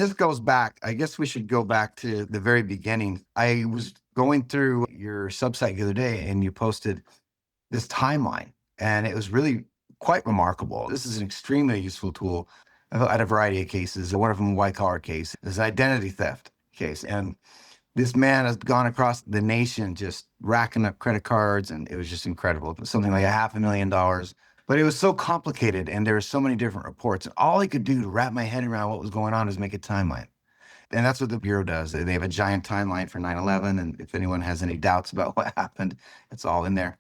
This goes back, I guess we should go back to the very beginning. I was going through your Substack the other day and you posted this timeline, and it was really quite remarkable. This is an extremely useful tool. I've had a variety of cases. One of them, a white collar case, is an identity theft case. And this man has gone across the nation just racking up credit cards, and it was just incredible. It was something like $500,000. But it was so complicated, and there were so many different reports. And all I could do to wrap my head around what was going on is make a timeline. And that's what the Bureau does. They have a giant timeline for 9/11. And if anyone has any doubts about what happened, it's all in there.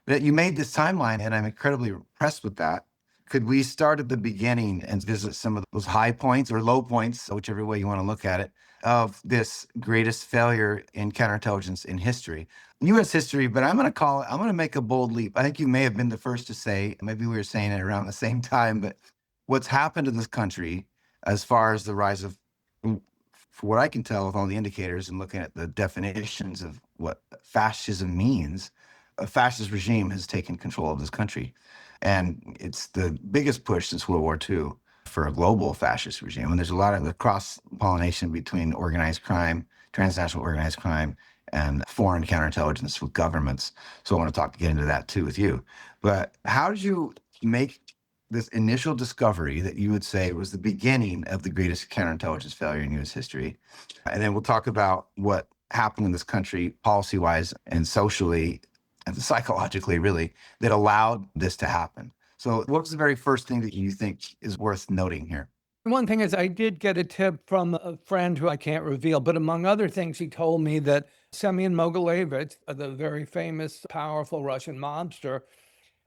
But you made this timeline, and I'm incredibly impressed with that. Could we start at the beginning and visit some of those high points or low points, whichever way you want to look at it, of this greatest failure in counterintelligence in history, U.S. history? But I'm going to make a bold leap. I think you may have been the first to say, maybe we were saying it around the same time, but what's happened to this country as far as the rise of, for what I can tell with all the indicators and looking at the definitions of what fascism means, a fascist regime has taken control of this country. And it's the biggest push since World War II for a global fascist regime. And there's a lot of the cross-pollination between organized crime, transnational organized crime, and foreign counterintelligence with governments. So I want to get into that too with you. But how did you make this initial discovery that you would say was the beginning of the greatest counterintelligence failure in U.S. history? And then we'll talk about what happened in this country policy-wise and socially and psychologically, really, that allowed this to happen. So what was the very first thing that you think is worth noting here? One thing is I did get a tip from a friend who I can't reveal, but among other things, he told me that Semyon Mogilevich, the very famous, powerful Russian mobster,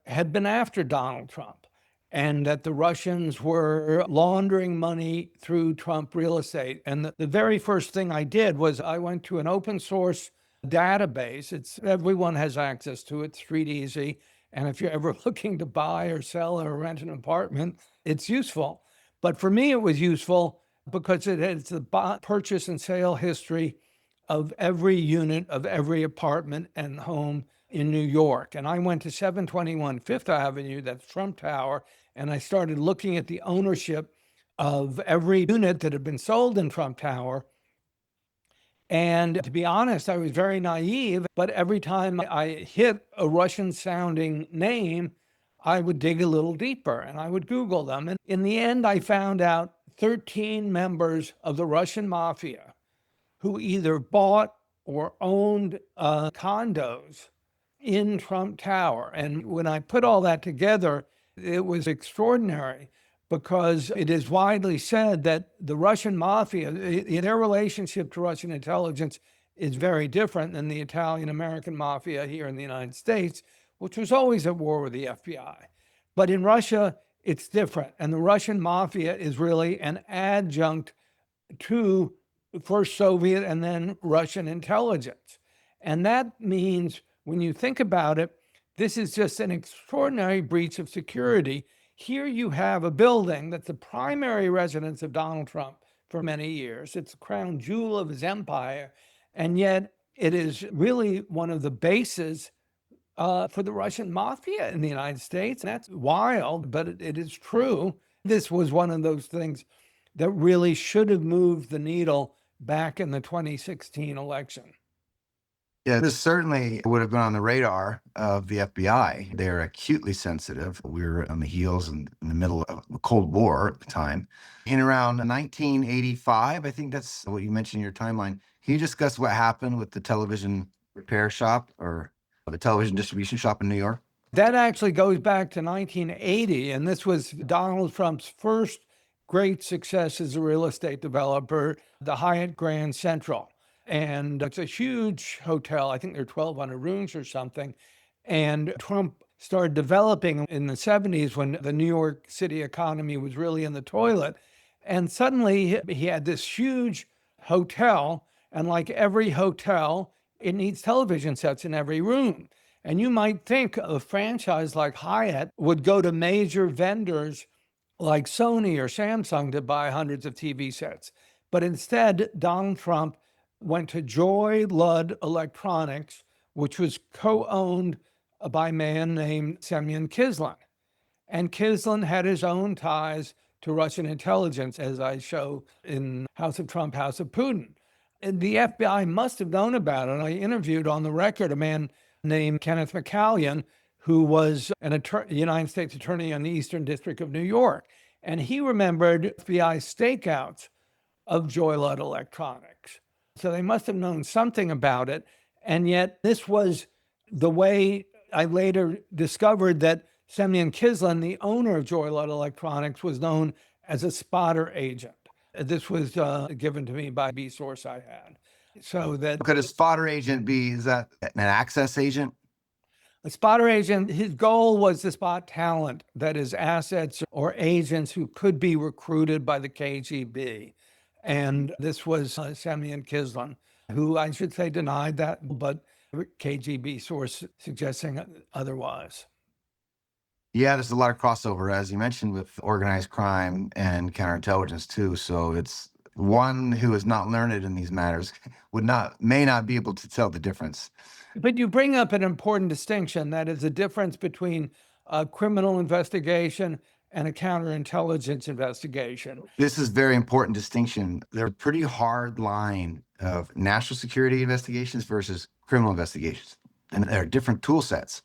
had been after Donald Trump, and that the Russians were laundering money through Trump real estate. And the very first thing I did was I went to an open source database. Everyone has access to it. It's street easy. And if you're ever looking to buy or sell or rent an apartment, it's useful. But for me, it was useful because it's the purchase and sale history of every unit of every apartment and home in New York. And I went to 721 Fifth Avenue, that's Trump Tower, and I started looking at the ownership of every unit that had been sold in Trump Tower. And to be honest, I was very naive, but every time I hit a Russian sounding name, I would dig a little deeper and I would Google them. And in the end, I found out 13 members of the Russian mafia who either bought or owned condos in Trump Tower. And when I put all that together, it was extraordinary, because it is widely said that the Russian mafia, their relationship to Russian intelligence is very different than the Italian-American mafia here in the United States, which was always at war with the FBI. But in Russia, it's different. And the Russian mafia is really an adjunct to first Soviet and then Russian intelligence. And that means, when you think about it, this is just an extraordinary breach of security. Here you have a building that's the primary residence of Donald Trump for many years. It's the crown jewel of his empire. And yet it is really one of the bases for the Russian mafia in the United States. And that's wild, but it is true. This was one of those things that really should have moved the needle back in the 2016 election. Yeah, this certainly would have been on the radar of the FBI. They're acutely sensitive. We were on the heels and in the middle of the Cold War at the time. In around 1985, I think that's what you mentioned in your timeline. Can you discuss what happened with the television repair shop or the television distribution shop in New York? That actually goes back to 1980, and this was Donald Trump's first great success as a real estate developer, the Hyatt Grand Central. And it's a huge hotel. I think there are 1,200 rooms or something. And Trump started developing in the 70s when the New York City economy was really in the toilet. And suddenly he had this huge hotel. And like every hotel, it needs television sets in every room. And you might think a franchise like Hyatt would go to major vendors like Sony or Samsung to buy hundreds of TV sets. But instead, Donald Trump went to Joy Ludd Electronics, which was co-owned by a man named Semyon Kislin. And Kislin had his own ties to Russian intelligence, as I show in House of Trump, House of Putin. And the FBI must have known about it. I interviewed on the record a man named Kenneth McCallion, who was an United States attorney in the Eastern District of New York. And he remembered FBI stakeouts of Joy Ludd Electronics. So they must have known something about it. And yet this was the way I later discovered that Semyon Kislin, the owner of Joy Ludd Electronics, was known as a spotter agent. This was given to me by a source I had. So that Could a spotter agent be, is that an access agent? a spotter agent, his goal was to spot talent, that is assets or agents who could be recruited by the KGB. And this was Semyon Kislin, who I should say denied that, but KGB source suggesting otherwise. Yeah, there's a lot of crossover, as you mentioned, with organized crime and counterintelligence too. So it's one who is not learned in these matters may not be able to tell the difference. But you bring up an important distinction, that is the difference between a criminal investigation and a counterintelligence investigation. This is a very important distinction. There's a pretty hard line of national security investigations versus criminal investigations, and there are different tool sets.